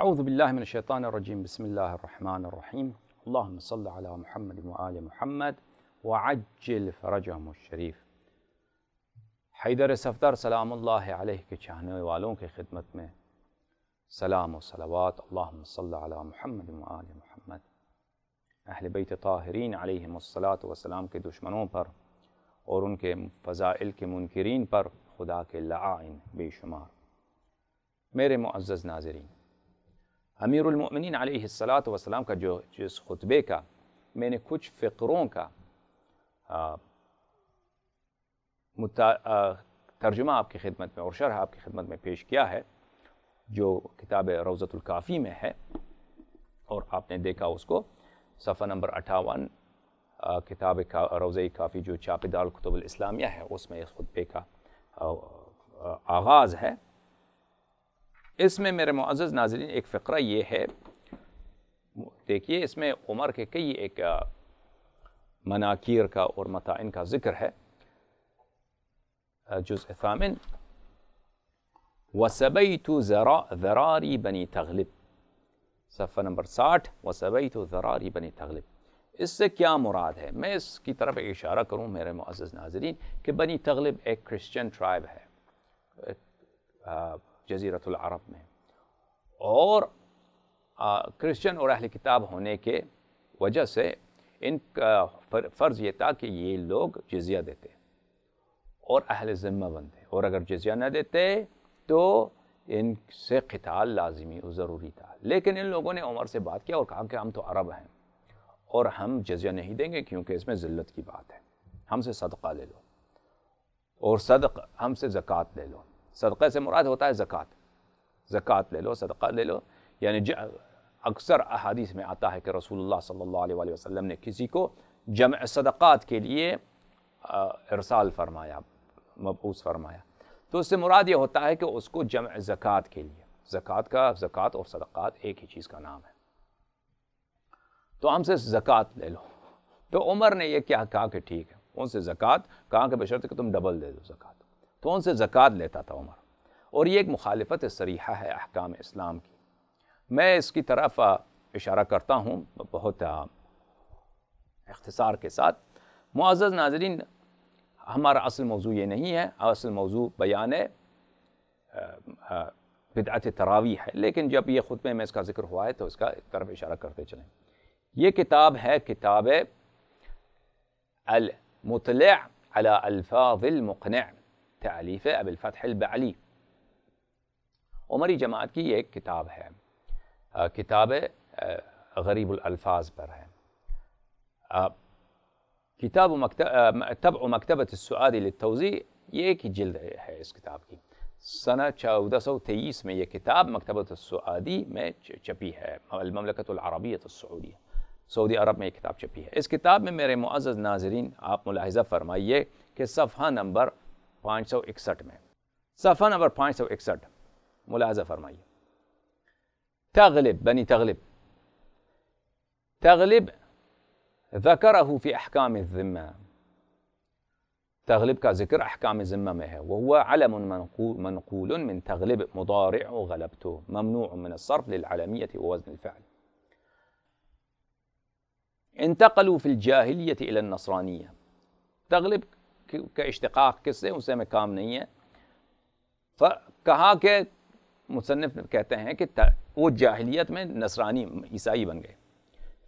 أعوذ بالله من الشيطان الرجيم. بسم الله الرحمن الرحيم. اللهم صل على محمد وآل محمد وعجل فرجهم الشریف. حیدر صفدر سلام اللہ علیہ کے چاہنے والوں کی خدمت میں سلام و صلوات. اللہم صل علی محمد وآل محمد. اہل بیت طاہرین علیہم الصلاۃ والسلام کے دشمنوں پر اور ان کے فضائل کے منکرین پر خدا کے لعائن بے شمار. میرے معزز ناظرین، امیر المؤمنین علیہ الصلاۃ والسلام کا جس خطبے کا میں نے کچھ فقروں کا ترجمہ آپ کی خدمت میں اور شرح آپ کی خدمت میں پیش کیا ہے، جو کتاب روضۃ الکافی میں ہے، اور آپ نے دیکھا اس کو صفحہ نمبر 58 کتاب روضہ کافی جو چھاپہ دارالکتب الاسلامیہ ہے، اس میں اس خطبے کا آغاز ہے. اس میں میرے معزز ناظرین ایک فقرہ یہ ہے، دیکھیے اس میں عمر کے کئی ایک مناکیر کا اور مطائن کا ذکر ہے. جزء ثامن، وَسَبَيْتُ ذَرَارِي بَنِي تَغْلِب، صفحہ نمبر 60، وَسَبَيْتُ ذَرَارِي بَنِي تَغْلِب. اس سے کیا مراد ہے؟ میں اس کی طرف ایک اشارہ کروں میرے معزز ناظرین کہ بنی تغلب ایک کرسچن ٹرائب ہے جزیرۃ العرب میں، اور کرسچن اور اہل کتاب ہونے کے وجہ سے ان کا فرض یہ تھا کہ یہ لوگ جزیہ دیتے اور اہل ذمہ بنتے، اور اگر جزیہ نہ دیتے تو ان سے قتال لازمی و ضروری تھا. لیکن ان لوگوں نے عمر سے بات کیا اور کہا کہ ہم تو عرب ہیں اور ہم جزیہ نہیں دیں گے کیونکہ اس میں ذلت کی بات ہے، ہم سے صدقہ لے لو اور ہم سے زکوٰۃ لے لو. صدقہ سے مراد ہوتا ہے زکوٰۃ لے لو، صدقہ لے لو. یعنی اکثر احادیث میں آتا ہے کہ رسول اللہ صلی اللہ علیہ وسلم نے کسی کو جمع صدقات کے لیے ارسال فرمایا، مبعوث فرمایا، تو اس سے مراد یہ ہوتا ہے کہ اس کو جمع زکوٰۃ کے لیے، زکوٰۃ اور صدقات ایک ہی چیز کا نام ہے، تو ہم سے زکوٰۃ لے لو. تو عمر نے یہ کیا کہا کہ ٹھیک ہے، ان سے زکوٰۃ کہا کہ بشرط کہ تم ڈبل دے دو زکوٰۃ، تو ان سے زکوٰۃ لیتا تھا عمر. اور یہ ایک مخالفت صریحہ ہے احکام اسلام کی. میں اس کی طرف اشارہ کرتا ہوں بہت اختصار کے ساتھ. معزز ناظرین، ہمارا اصل موضوع یہ نہیں ہے، اصل موضوع بیان بدعت تراویح ہے، لیکن جب یہ خطبے میں اس کا ذکر ہوا ہے تو اس کا طرف اشارہ کرتے چلیں. یہ کتاب ہے کتاب المطلع علی الفاظ المقنع، تالیف ابی الفتح البعلی. عمری جماعت کی یہ ایک کتاب ہے، کتاب غریب الالفاظ پر ہے. کتاب طبع مکتبۃ السعادی للتوزیع، یہ ایک ہی جلد ہے اس کتاب کی. سنہ 1423 میں یہ کتاب مکتبۃ السعادی میں چھپی ہے، المملکۃ العربیۃ السعودیہ، سعودی عرب میں یہ کتاب چھپی ہے. اس کتاب میں میرے معزز ناظرین آپ ملاحظہ فرمائیے کہ صفحہ نمبر 561 میں، صفحہ نمبر 561 ملاحظہ فرمائیے، تغلب بنی تغلب ذکرہ فی احکام الذمہ، تغلب کا ذکر احکام ذمہ میں ہے. وہو علم منقول من تغلب مضارع غلبت ممنوع من الصرف للعلمیۃ ووزن الفعل. انتقلوا فی الجاہلیۃ الی النصرانیہ. تغلب کا اشتقاق کس سے، اس سے ہمیں کام نہیں ہے. کہا کہ مصنف کہتے ہیں کہ وہ جاہلیت میں نصرانی عیسائی بن گئے.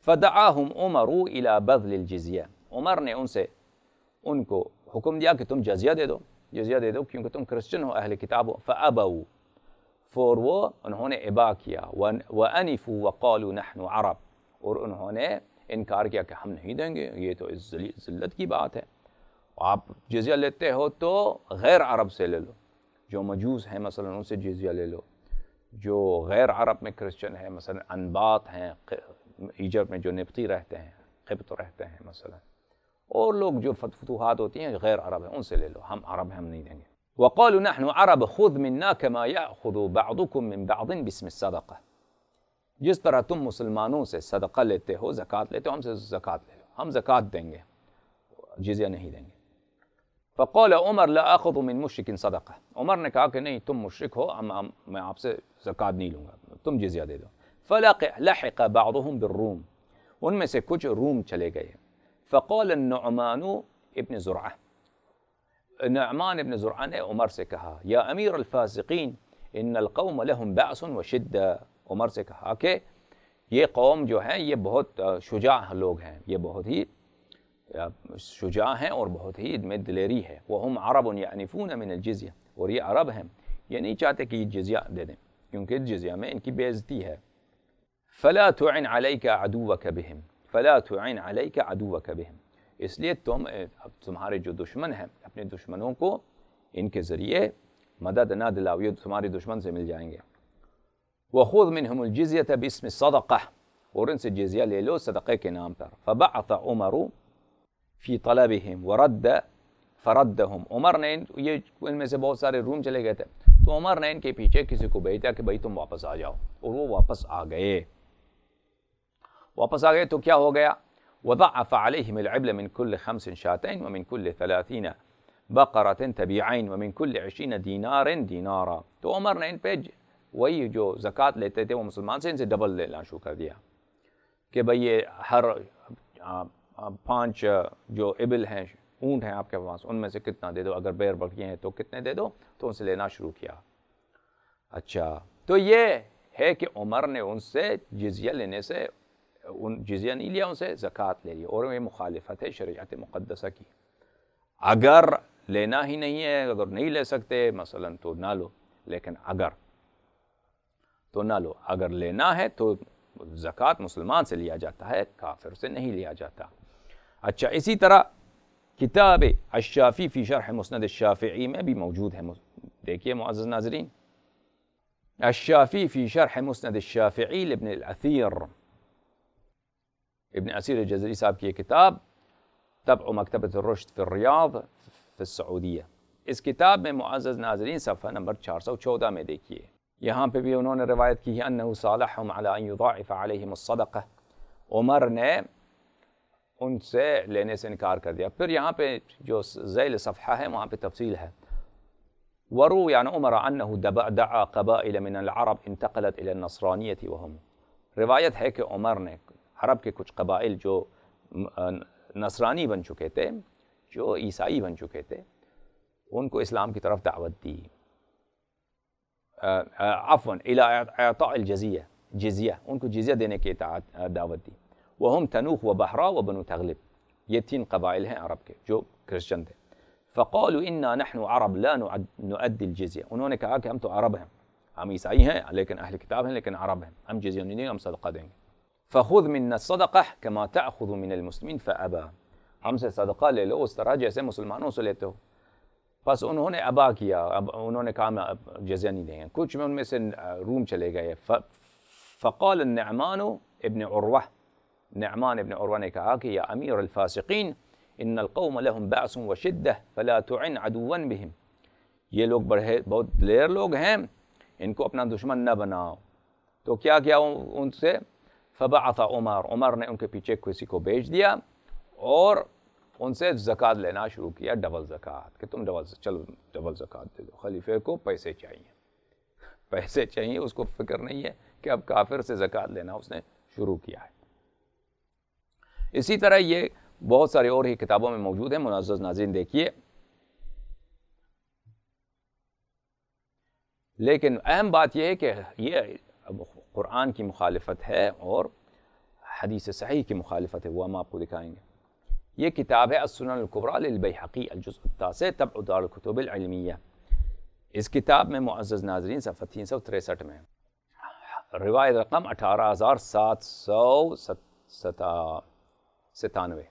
فدعاہم عمر الی بذل الجزیہ، عمر نے ان کو حکم دیا کہ تم جزیہ دے دو کیونکہ تم کرسچن ہو، اہل کتاب ہو. فابوا، وہ انہوں نے ابا کیا. وانفوا وقالوا نحن عرب، اور انہوں نے انکار کیا کہ ہم نہیں دیں گے، یہ تو ذلت کی بات ہے، آپ جزیہ لیتے ہو تو غیر عرب سے لے لو، جو مجوس ہیں مثلا ان سے جزیہ لے لو، جو غیر عرب میں کرسچن ہیں مثلا انباط ہیں، ایجپٹ میں جو نبطی رہتے ہیں، قبط رہتے ہیں مثلا، اور لوگ جو فتوحات ہوتی ہیں غیر عرب ہیں ان سے لے لو، ہم عرب ہیں ہم نہیں دیں گے. وقالوا نحن عرب خذ منا كما يأخذ بعضكم من بعض باسم الصدقہ، جس طرح تم مسلمانوں سے صدقہ لیتے ہو، زکوٰۃ لیتے ہو، ہم سے زکوٰۃ لے لو، ہم زکوٰۃ دیں گے، جزیہ نہیں دیں گے. فقال عمر لا اخذ من مشرک صدقہ، عمر نے کہا کہ نہیں تم مشرک ہو، میں آپ سے زکوٰۃ نہیں لوں گا، تم جزیہ دے دو۔ فلحق بعضهم بالروم، ان میں سے کچھ روم چلے گئے۔ فقال النعمان ابن زرعہ، نعمان ابن زرعہ نے عمر سے کہا یا امیر الفاسقین ان القوم لهم بأس وشدہ، عمر سے کہا کہ یہ قوم جو ہے یہ بہت شجاع لوگ ہیں، یہ بہت ہی شجاع ہیں اور بہت ہی میں دلیری ہے۔ وهم عرب يعنفون من الجزیہ، اور یہ عرب ہیں، یہ نہیں چاہتے کہ یہ جزیہ دے دیں کیونکہ جزیہ میں ان کی بے عزتی ہے۔ فلا تعن عليك عدوك بهم، فلا تعن عليك عدوك بهم، اس لیے تمہارے جو دشمن ہیں اپنے دشمنوں کو ان کے ذریعے مدد نہ دلاؤ، یہ تمہارے دشمن سے مل جائیں گے۔ وخذ منهم الجزية باسم الصدقة، اور ان سے جزیہ لے لو صدقے کے نام پر۔ فبعث عمر فی طلبهم فردهم، عمر نے ان میں سے بہت سارے روم چلے گئے تھے تو عمر نے ان کے پیچھے کسی کو بھیجا کہ بھائی تم واپس آ جاؤ، اور وہ واپس آ گئے۔ واپس آ گئے تو کیا ہو گیا؟ وضعف عليهم العبل من كل 5 شاتين ومن كل 30 بقرة تبيعين ومن كل 20 دینار دینارا، تو عمر نے ان پہ وہی جو زکوٰۃ لیتے تھے وہ مسلمان سے ان سے ڈبل لینا شروع کر دیا کہ بھئی یہ ہر 5 جو ابل ہیں اونٹ ہیں آپ کے پاس ان میں سے کتنا دے دو، اگر بیر بکریاں ہیں تو کتنے دے دو، تو ان سے لینا شروع کیا۔ اچھا تو یہ ہے کہ عمر نے ان سے جزیہ لینے سے جزیہ نہیں لیا، ان سے زکوٰۃ لے لی، اور یہ مخالفت ہے شریعت مقدسہ کی۔ اگر لینا ہی نہیں ہے، اگر نہیں لے سکتے مثلا تو نہ لو، لیکن اگر تو نہ لو، اگر لینا ہے تو زکوٰۃ مسلمان سے لیا جاتا ہے، کافر سے نہیں لیا جاتا۔ اچھا اسی طرح کتاب الشافی فی شرح مسند الشافعی میں بھی موجود ہے، دیکھیے معزز ناظرین، الشافی فی شرح مسند الشافعی لابن الاثیر، ابن اثیر الجزری صاحب کی یہ کتاب طبع مکتبۃ الرشد فی الریاض فی السعودیہ، اس کتاب میں معزز ناظرین صفحہ نمبر 414 میں دیکھیے، یہاں پہ بھی انہوں نے روایت کی ہے انہ صالحهم علی ان یضاعف علیہم الصدقہ، عمر نے ان سے لینے سے انکار کر دیا۔ پھر یہاں پہ جو ذیل صفحہ ہے وہاں پہ تفصیل ہے، وروی عن عمر انہ دعا قبائل من العرب انتقلت الى النصرانیۃ وهم، روایت ہے کہ عمر نے عرب کے کچھ قبائل جو نصرانی بن چکے تھے، جو عیسائی بن چکے تھے، ان کو اسلام کی طرف دعوت دی، عفواً الی اعطاء الجزیہ، جزیہ، ان کو جزیہ دینے کی دعوت دی۔ وہم تنوخ و بحرا و بنو تغلب، یہ 3 قبائل ہیں عرب کے جو کرسچن تھے۔ فقالوا انا نحن عرب لا نؤدي الجزیہ، انہوں نے کہا کہ ہم تو عرب ہیں، ہم عیسائی ہیں لیکن اہل کتاب ہیں لیکن عرب ہیں، ہم جزیہ نہیں دیں گے، ہم صدقہ دیں گے۔ فخذ منا الصدقہ کما تأخذ من المسلمین فأبى، ہم سے صدقہ لے لو اس طرح جیسے مسلمانوں سے لیتے ہو۔ بس انہوں نے ابا کیا، اب انہوں نے کہا میں جزیہ نہیں دیں گے، کچھ میں ان میں سے روم چلے گئے۔ فقال النعمان ابن عروہ، نعمان ابن عروہ نے کہا کہ یا امیر الفاسقین ان القوم لهم بأس وشدہ فلا تعن عدوا بهم، یہ لوگ بہت دلیر لوگ ہیں، ان کو اپنا دشمن نہ بناؤ۔ تو کیا کیا ان سے؟ فبعث عمر، عمر نے ان کے پیچھے کسی کو بھیج دیا اور ان سے زکوٰۃ لینا شروع کیا، ڈبل زکوٰۃ، کہ تم ڈبل زکوٰۃ دے دو۔ خلیفے کو پیسے چاہیے، پیسے چاہیے، اس کو فکر نہیں ہے کہ اب کافر سے زکوٰۃ لینا اس نے شروع کیا ہے۔ اسی طرح یہ بہت سارے اور ہی کتابوں میں موجود ہیں، معزز ناظرین دیکھیے۔ لیکن اہم بات یہ ہے کہ یہ قرآن کی مخالفت ہے اور حدیث صحیح کی مخالفت ہے، وہ ہم آپ کو دکھائیں گے۔ یہ کتاب ہے السنن الکبریٰ للبیہقی الجزء التاسع طبع دار الکتب العلمیہ، اس کتاب میں معزز ناظرین صفحہ 363 میں روایت رقم 18797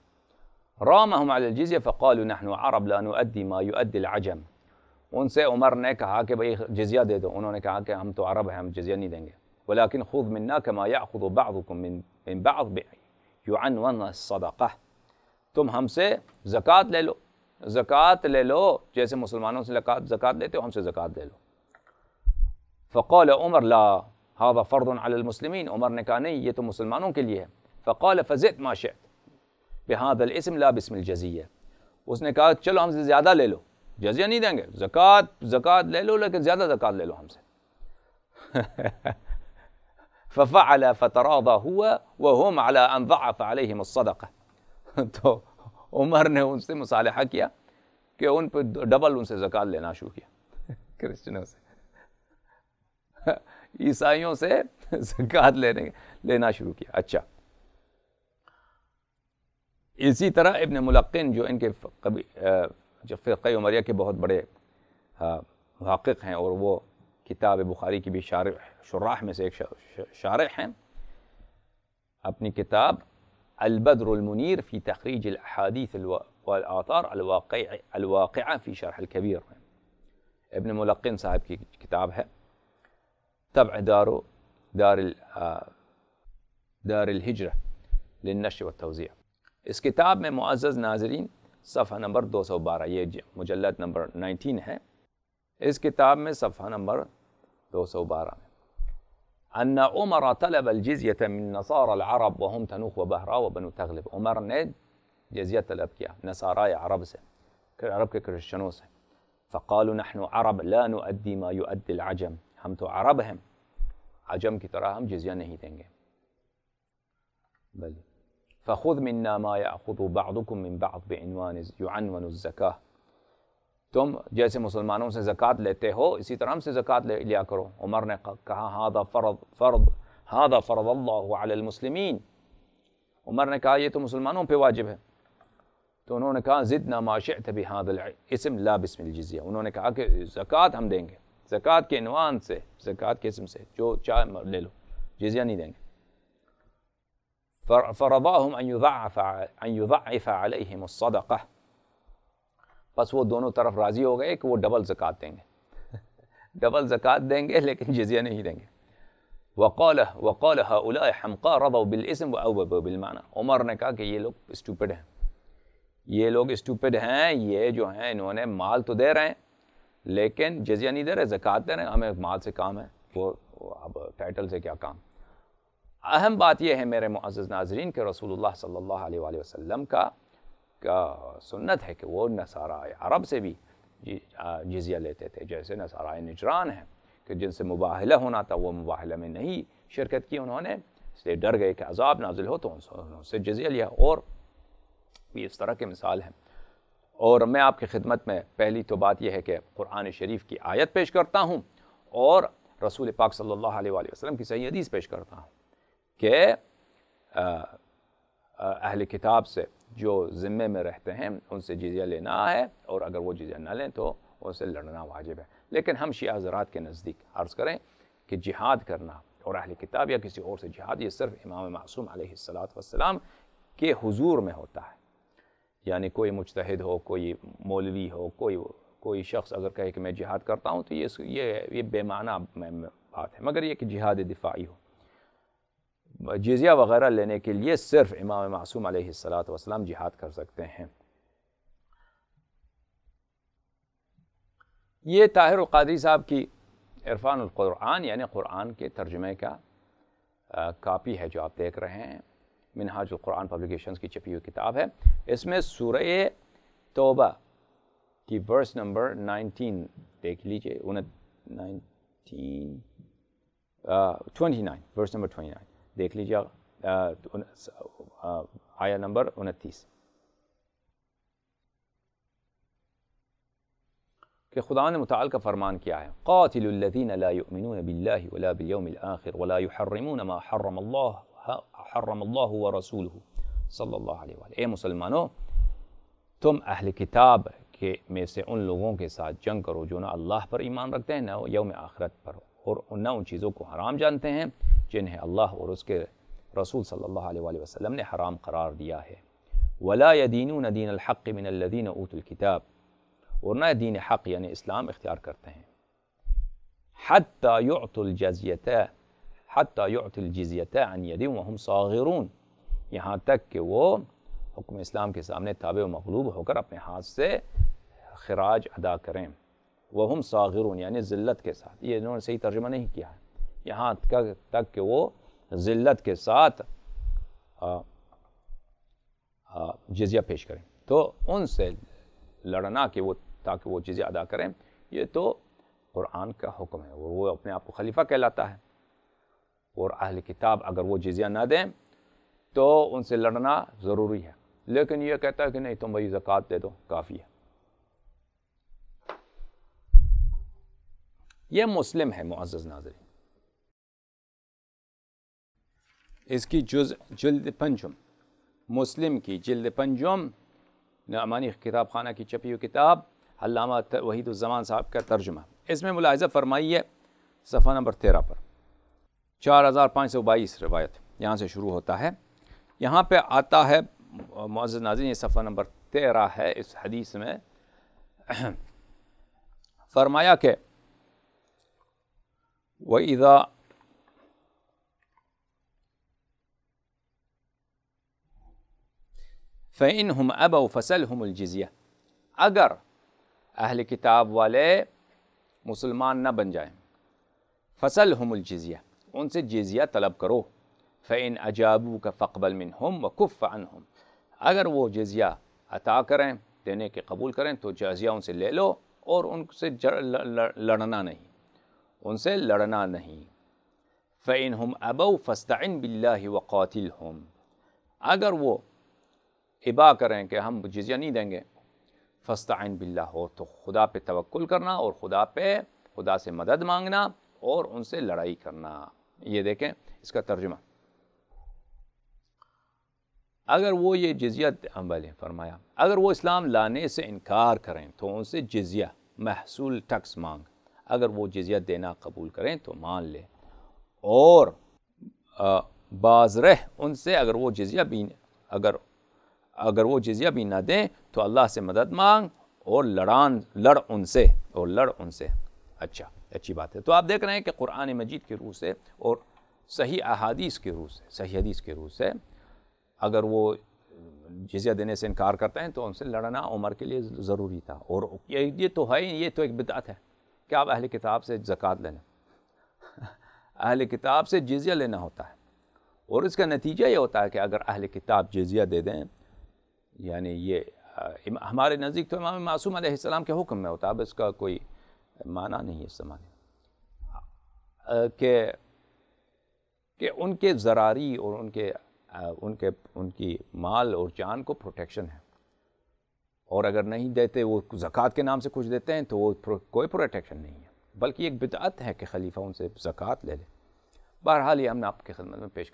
رامهم علی الجزیہ فقالوا نحن عرب لا نؤدی ما یؤدی العجم، ان سے عمر نے کہا کہ بھئی جزیہ دے دو، انہوں نے کہا کہ ہم تو عرب ہیں، ہم جزیہ نہیں دیں گے۔ ولیکن خذ منا کما یأخذ بعضکم من بعض یعنون الصدقہ، تم ہم سے زکوٰۃ لے لو، زکوٰۃ لے لو جیسے مسلمانوں سے زکوٰۃ لیتے ہو، ہم سے زکوٰۃ لے لو۔ فقال عمر لا هذا فرض علی المسلمین، عمر نے کہا نہیں یہ تو مسلمانوں کے لیے ہے۔ فقال فزد ما شئت بهذا الاسم لا باسم الجزیہ، اس نے کہا چلو ہم سے زیادہ لے لو، جزیہ نہیں دیں گے، زکوٰۃ لے لو لیکن زیادہ زکوٰۃ لے لو ہم سے. ففعل فتراضى هو وهم على ان ضعف عليهم الصدقه. تو عمر نے ان سے مصالحہ کیا کہ ان پہ ڈبل ان سے زکوٰۃ لینا شروع کیا، کرسچنوں سے، عیسائیوں سے زکوٰۃ لینا شروع کیا. اچھا، اسی طرح ابن ملقن جو ان کے فرقہ عمریہ کے بہت بڑے محقق ہیں اور وہ کتاب بخاری کی بھی شراح میں سے ایک شارح ہیں، اپنی کتاب البدر المنیر فی تخریج الاحادیث والآثار الواقعہ فی شرح الکبیر میں، ابن ملقن صاحب کی کتاب ہے، طبع دار الہجرہ للنشر والتوزیع. اس کتاب میں معزز ناظرین صفحہ نمبر 212، یہ مجلد نمبر 19 ہے، اس کتاب میں صفحہ نمبر 212 میں ان عمر طلب الجزیة من نصارى العرب وهم تنوخ وبہرا وبنو تغلب. عمر نے جزیہ طلب کیا نصارى عرب سے، عرب کے کرسچنوں سے. فقالوا نحن عرب لا نؤدي ما يؤدي العجم، ہم تو عرب ہیں، عجم کی طرح ہم جزیہ نہیں دیں گے. بلی فخذ منا ما يأخذ بعضكم من بعض بعنوان يعنون الزكاة، تم جیسے مسلمانوں سے زکوٰۃ لیتے ہو اسی طرح ہم سے زکوٰۃ لیا کرو. عمر نے کہا هذا فرض اللہ علی المسلمین، عمر نے کہا یہ تو مسلمانوں پہ واجب ہے. تو انہوں نے کہا زدنا ما شئت بهذا الاسم لا باسم الجزیہ، انہوں نے کہا کہ زکوٰۃ ہم دیں گے، زکوٰۃ کے عنوان سے، زکوٰۃ کے اسم سے، جو چاہے لے لو، جزیہ نہیں دیں گے. فرضاهم ان يضعف عليهم الصدقہ، بس وہ دونوں طرف راضی ہو گئے کہ وہ ڈبل زکوٰۃ دیں گے، ڈبل زکوٰۃ دیں گے لیکن جزیہ نہیں دیں گے. وقال هؤلاء حمقاء رضوا بالاسم واوبوا بالمعنى، عمر نے کہا کہ یہ لوگ اسٹوپڈ ہیں، یہ لوگ اسٹوپڈ ہیں، یہ جو ہیں انہوں نے مال تو دے رہے ہیں لیکن جزیہ نہیں دے رہے، زکوٰۃ دے رہے ہیں، ہمیں مال سے کام ہے، وہ اب ٹائٹل سے کیا کام. اہم بات یہ ہے میرے معزز ناظرین کہ رسول اللہ صلی اللہ علیہ وآلہ وسلم کا سنت ہے کہ وہ نصارہ عرب سے بھی جزیہ لیتے تھے، جیسے نصارہ نجران ہیں کہ جن سے مباہلہ ہونا تھا وہ مباہلہ میں نہیں شرکت کی انہوں نے، اس لیے ڈر گئے کہ عذاب نازل ہو تو انہوں سے جزیہ لیا. اور بھی اس طرح کے مثال ہیں. اور میں آپ کی خدمت میں پہلی تو بات یہ ہے کہ قرآن شریف کی آیت پیش کرتا ہوں اور رسول پاک صلی اللہ علیہ وآلہ وسلم کی صحیح حدیث پیش کرتا ہوں کہ اہل کتاب سے جو ذمے میں رہتے ہیں ان سے جزیہ لینا ہے، اور اگر وہ جزیہ نہ لیں تو ان سے لڑنا واجب ہے. لیکن ہم شیعہ حضرات کے نزدیک عرض کریں کہ جہاد کرنا اور اہل کتاب یا کسی اور سے جہاد یہ صرف امام معصوم علیہ السلام کے حضور میں ہوتا ہے. یعنی کوئی مجتہد ہو، کوئی مولوی ہو، کوئی شخص اگر کہے کہ میں جہاد کرتا ہوں تو یہ بے معنی بات ہے، مگر یہ کہ جہاد دفاعی ہو. جزیہ وغیرہ لینے کے لیے صرف امام معصوم علیہ السلام جہاد کر سکتے ہیں. یہ طاہر القادری صاحب کی عرفان القرآن یعنی قرآن کے ترجمے کا کاپی ہے جو آپ دیکھ رہے ہیں، منہاج القرآن پبلیکیشنز کی چھپی ہوئی کتاب ہے. اس میں سورہ توبہ کی ورس نمبر 19 دیکھ لیجئے، 29 ورس نمبر 29 دیکھ لیجیے، آیا نمبر 29 کہ خدا نے متعال کا فرمان کیا ہے، قاتل الذین لا یؤمنون باللہ ولا بالیوم الآخر ولا یحرمون ما حرم اللہ ورسولہ صلی اللہ علیہ وآلہ. اے مسلمانوں، تم اہل کتاب کے میں سے ان لوگوں کے ساتھ جنگ کرو جو نہ اللہ پر ایمان رکھتے ہیں نہ یوم آخرت پر، اور نہ ان چیزوں کو حرام جانتے ہیں جنہیں اللہ اور اس کے رسول صلی اللہ علیہ وآلہ وسلم نے حرام قرار دیا ہے. ولا يدینون دین الحق من الذین اوتوا الکتاب، اور نہ دین حق یعنی اسلام اختیار کرتے ہیں. حتی یعطوا الجزیۃ عن ید وهم صاغرون، یہاں تک کہ وہ حکم اسلام کے سامنے تابع و مغلوب ہو کر اپنے ہاتھ سے خراج ادا کریں. وهم صاغرون یعنی ذلت کے ساتھ، یہ انہوں نے صحیح ترجمہ نہیں کیا ہے، یہاں تک کہ وہ ذلت کے ساتھ جزیہ پیش کریں. تو ان سے لڑنا کہ وہ تاکہ وہ جزیہ ادا کریں، یہ تو قرآن کا حکم ہے، اور وہ اپنے آپ کو خلیفہ کہلاتا ہے، اور اہل کتاب اگر وہ جزیہ نہ دیں تو ان سے لڑنا ضروری ہے، لیکن یہ کہتا ہے کہ نہیں تم بھائی زکوٰۃ دے دو کافی ہے۔ یہ مسلم ہے معزز ناظرین، اس کی جلد پنجم، مسلم کی جلد پنجم، نعمانی کتاب خانہ کی چھپی ہوئی کتاب، علامہ وحید الزمان صاحب کا ترجمہ۔ اس میں ملاحظہ فرمائیے صفحہ نمبر 13 پر 4522 روایت یہاں سے شروع ہوتا ہے، یہاں پہ آتا ہے معزز ناظرین، یہ صفحہ نمبر 13 ہے، اس حدیث میں فرمایا کہ وَإِذَا فَإِنْهُمْ أَبَوْا فَسَلْهُمُ الْجِزْيَةَ، اگر اہل کتاب والے مسلمان نہ بن جائیں، فَسَلْهُمُ الْجِزْيَةَ، ان سے جزیہ طلب کرو، فَإِنْ أَجَابُوكَ فَاقْبَلْ مِنْهُمْ وَكُفَّ عَنْهُمْ، اگر وہ جزیہ عطا کریں، دینے کے قبول کریں تو جزیہ ان سے لے لو اور ان سے لڑنا نہیں، ان سے لڑنا نہیں۔ فَإِنْهُمْ أَبَوْا فَاسْتَعِنْ بِاللَّهِ وَقَاتِلْهُمْ، اگر وہ ابا کریں کہ ہم جزیہ نہیں دیں گے، فَاسْتَعِنْ بِاللَّهِ، اور تو خدا پہ توکل کرنا اور خدا سے مدد مانگنا اور ان سے لڑائی کرنا۔ یہ دیکھیں اس کا ترجمہ، اگر وہ یہ جزیہ فرمایا اگر وہ اسلام لانے سے انکار کریں تو ان سے جزیہ محصول ٹیکس مانگ، اگر وہ جزیہ دینا قبول کریں تو مان لے، اور باز رہ ان سے اگر وہ جزیہ بھی نہ دیں تو اللہ سے مدد مانگ اور لڑ ان سے۔ اچھی بات ہے۔ تو آپ دیکھ رہے ہیں کہ قرآن مجید کی روح سے اور صحیح حدیث کی روح سے اگر وہ جزیہ دینے سے انکار کرتے ہیں تو ان سے لڑنا عمر کے لیے ضروری تھا، اور یہ تو ایک بدعت ہے کہ آپ اہل کتاب سے زکوٰۃ لینا، اہل کتاب سے جزیہ لینا ہوتا ہے، اور اس کا نتیجہ یہ ہوتا ہے کہ اگر اہل کتاب جزیہ دے دیں، یعنی یہ ہمارے نزدیک تو امام معصوم علیہ السلام کے حکم میں ہوتا ہے، اب اس کا کوئی معنی نہیں ہے اس زمانے میں، کہ ان کے ذراری اور ان کی مال اور جان کو پروٹیکشن ہے، اور اگر نہیں دیتے، وہ زکوٰۃ کے نام سے کچھ دیتے ہیں تو وہ کوئی پروٹیکشن نہیں ہے، بلکہ ایک بدعت ہے کہ خلیفہ ان سے زکوٰۃ لے لے۔ بہرحال یہ ہم نے آپ کی خدمت میں پیش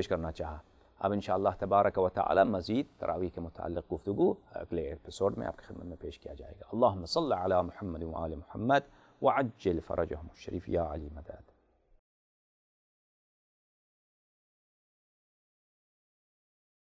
کرنا چاہا۔ اب انشاءاللہ تبارک و تعالی مزید تراویح کے متعلق گفتگو اگلے ایپیسوڈ میں آپ کی خدمت میں پیش کیا جائے گا۔ اللہم صل علی محمد وآل محمد وعجل فرجہم الشریف یا علی مدد۔